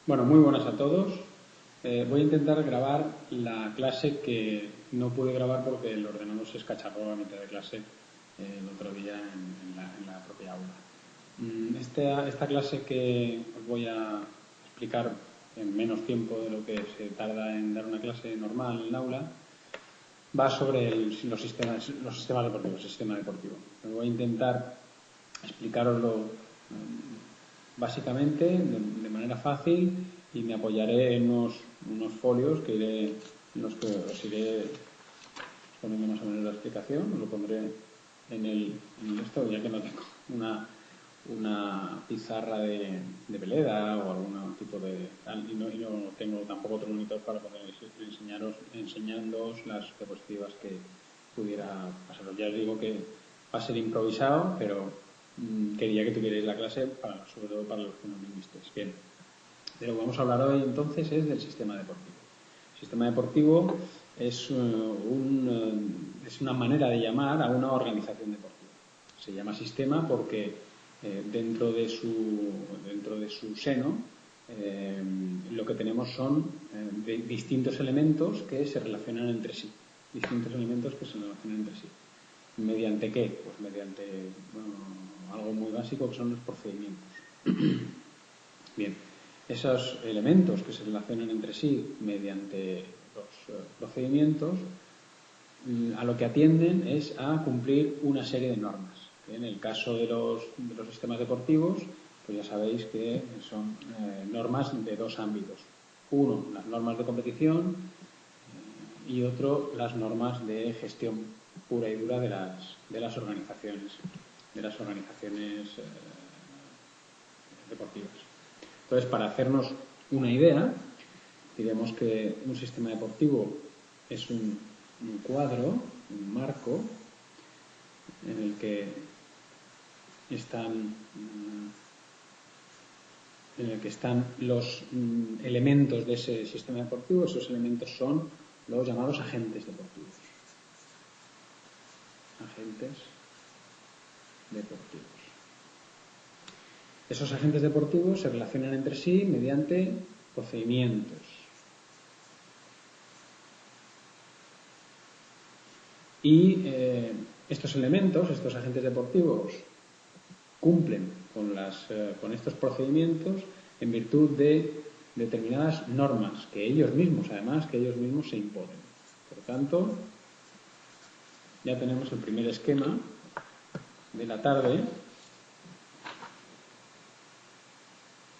Bueno, muy buenas a todos. Voy a intentar grabar la clase que no pude grabar porque el ordenador se escacharró a mitad de clase el otro día en la propia aula. Esta clase que os voy a explicar en menos tiempo de lo que se tarda en dar una clase normal en el aula, va sobre los sistemas deportivos, el sistema deportivo. Voy a intentar explicaroslo básicamente de manera fácil y me apoyaré en unos folios en los que os iré poniendo más o menos la explicación. Os lo pondré en esto, ya que no tengo una pizarra de Veleda o algún tipo de y no tengo tampoco otro monitor para poder enseñándoos las diapositivas que pudiera pasaros. Ya os digo que va a ser improvisado, pero quería que tuvierais la clase sobre todo para los que no visteis. Bien, de lo que vamos a hablar hoy entonces es del sistema deportivo. El sistema deportivo es una manera de llamar a una organización deportiva. Se llama sistema porque dentro de su seno lo que tenemos son distintos elementos que se relacionan entre sí. ¿Mediante qué? Pues mediante algo muy básico que son los procedimientos. Bien, esos elementos que se relacionan entre sí mediante los procedimientos a lo que atienden es a cumplir una serie de normas. En el caso de los sistemas deportivos, pues ya sabéis que son normas de dos ámbitos. Uno, las normas de competición y otro, las normas de gestión pura y dura de las organizaciones deportivas. Entonces, para hacernos una idea, diremos que un sistema deportivo es un cuadro, un marco, en el que están los elementos de ese sistema deportivo. Esos elementos son los llamados agentes deportivos. Esos agentes deportivos se relacionan entre sí mediante procedimientos. Y estos elementos, estos agentes deportivos, cumplen con estos procedimientos en virtud de determinadas normas que ellos mismos se imponen. Por tanto, ya tenemos el primer esquema de la tarde.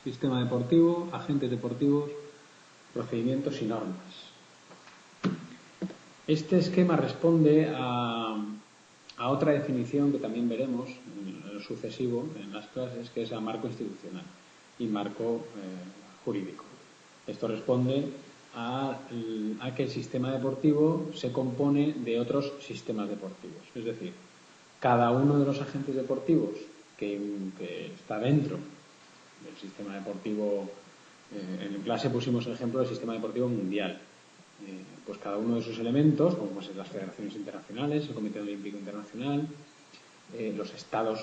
Sistema deportivo, agentes deportivos, procedimientos y normas. Este esquema responde a otra definición que también veremos en lo sucesivo en las clases, que es a marco institucional y marco jurídico. Esto responde a que el sistema deportivo se compone de otros sistemas deportivos. Es decir, cada uno de los agentes deportivos que está dentro del sistema deportivo, en clase pusimos el ejemplo del sistema deportivo mundial. Pues cada uno de esos elementos, como pueden ser las federaciones internacionales, el Comité Olímpico Internacional, los estados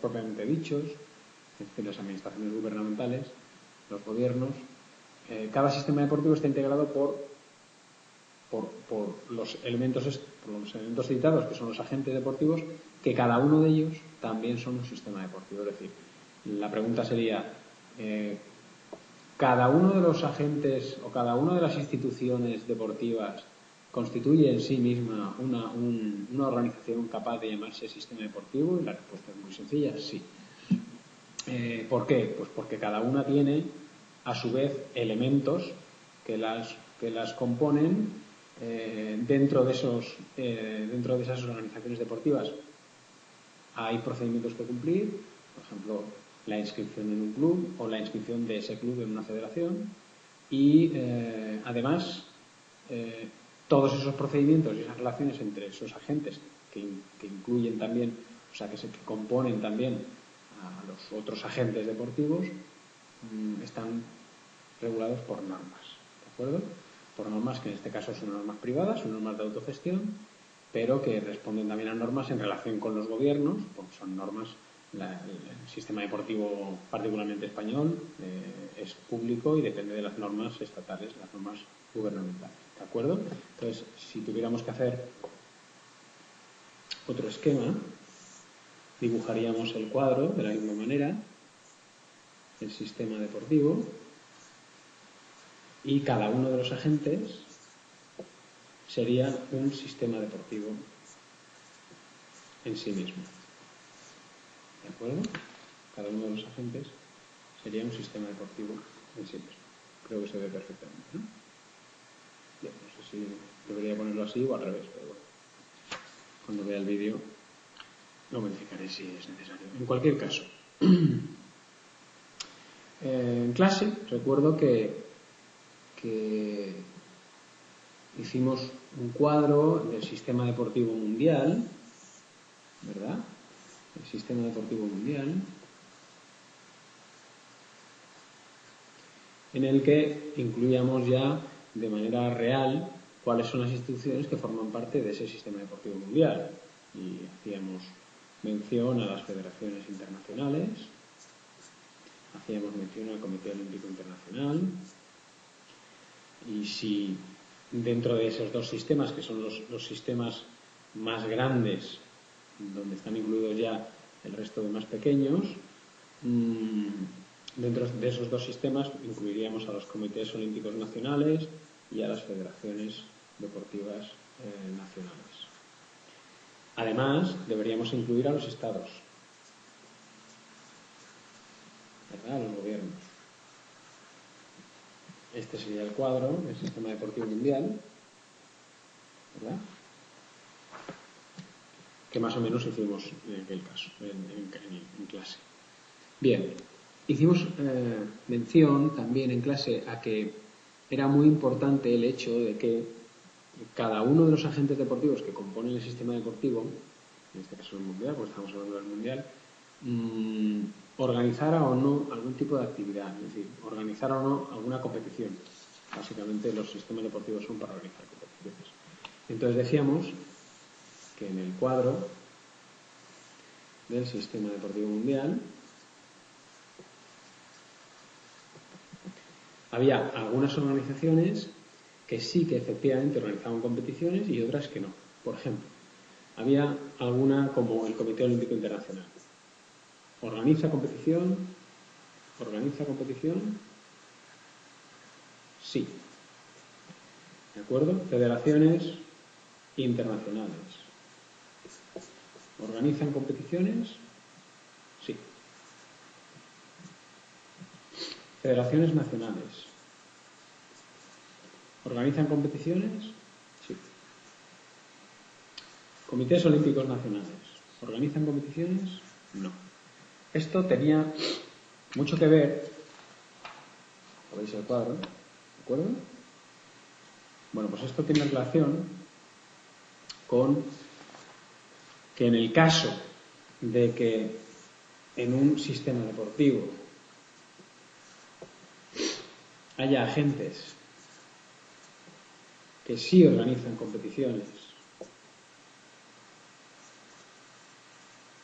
propiamente dichos, es decir, las administraciones gubernamentales, los gobiernos, cada sistema deportivo está integrado por los elementos citados, que son los agentes deportivos, que cada uno de ellos también son un sistema deportivo. Es decir, la pregunta sería, ¿cada uno de los agentes o cada una de las instituciones deportivas constituye en sí misma una organización capaz de llamarse sistema deportivo? Y la respuesta es muy sencilla, sí. ¿Por qué? Pues porque cada una tiene, a su vez, elementos que las componen dentro de esas organizaciones deportivas. Hay procedimientos que cumplir, por ejemplo, la inscripción en un club o la inscripción de ese club en una federación, y además todos esos procedimientos y esas relaciones entre esos agentes que incluyen también, o sea, que componen también a los otros agentes deportivos, están regulados por normas, ¿de acuerdo? Por normas que en este caso son normas privadas, son normas de autogestión, pero que responden también a normas en relación con los gobiernos, porque son normas el sistema deportivo, particularmente español, es público y depende de las normas estatales, las normas gubernamentales. ¿De acuerdo? Entonces, si tuviéramos que hacer otro esquema, dibujaríamos el cuadro de la misma manera, el sistema deportivo, y cada uno de los agentes sería un sistema deportivo en sí mismo. ¿De acuerdo? Cada uno de los agentes sería un sistema deportivo en sí mismo. Creo que se ve perfectamente, ¿no? Bien, no sé si debería ponerlo así o al revés, pero bueno. Cuando vea el vídeo lo verificaré si es necesario. En cualquier caso, en clase recuerdo que hicimos un cuadro del sistema deportivo mundial, ¿verdad? El sistema deportivo mundial, en el que incluíamos ya de manera real cuáles son las instituciones que forman parte de ese sistema deportivo mundial. Y hacíamos mención a las federaciones internacionales, hacíamos mención al Comité Olímpico Internacional, y si dentro de esos dos sistemas, que son los sistemas más grandes, donde están incluidos ya el resto de más pequeños, dentro de esos dos sistemas incluiríamos a los comités olímpicos nacionales y a las federaciones deportivas nacionales. Además, deberíamos incluir a los estados, ¿verdad? A los gobiernos. Este sería el cuadro del sistema deportivo mundial, ¿verdad? Que más o menos hicimos en aquel caso, en clase. Bien, hicimos mención también en clase a que era muy importante el hecho de que cada uno de los agentes deportivos que componen el sistema deportivo, en este caso el mundial, pues estamos hablando del mundial, organizara o no algún tipo de actividad, es decir, organizara o no alguna competición. Básicamente los sistemas deportivos son para organizar competiciones. Entonces decíamos que en el cuadro del sistema deportivo mundial había algunas organizaciones que sí que efectivamente organizaban competiciones y otras que no. Por ejemplo, había alguna como el Comité Olímpico Internacional. ¿Organiza competición? ¿Organiza competición? Sí. ¿De acuerdo? Federaciones internacionales. ¿Organizan competiciones? Sí. Federaciones nacionales. ¿Organizan competiciones? Sí. Comités Olímpicos Nacionales. ¿Organizan competiciones? No. Esto tenía mucho que ver, ¿veis el cuadro? ¿De acuerdo? Bueno, pues esto tiene relación con que en el caso de que en un sistema deportivo haya agentes que sí organizan competiciones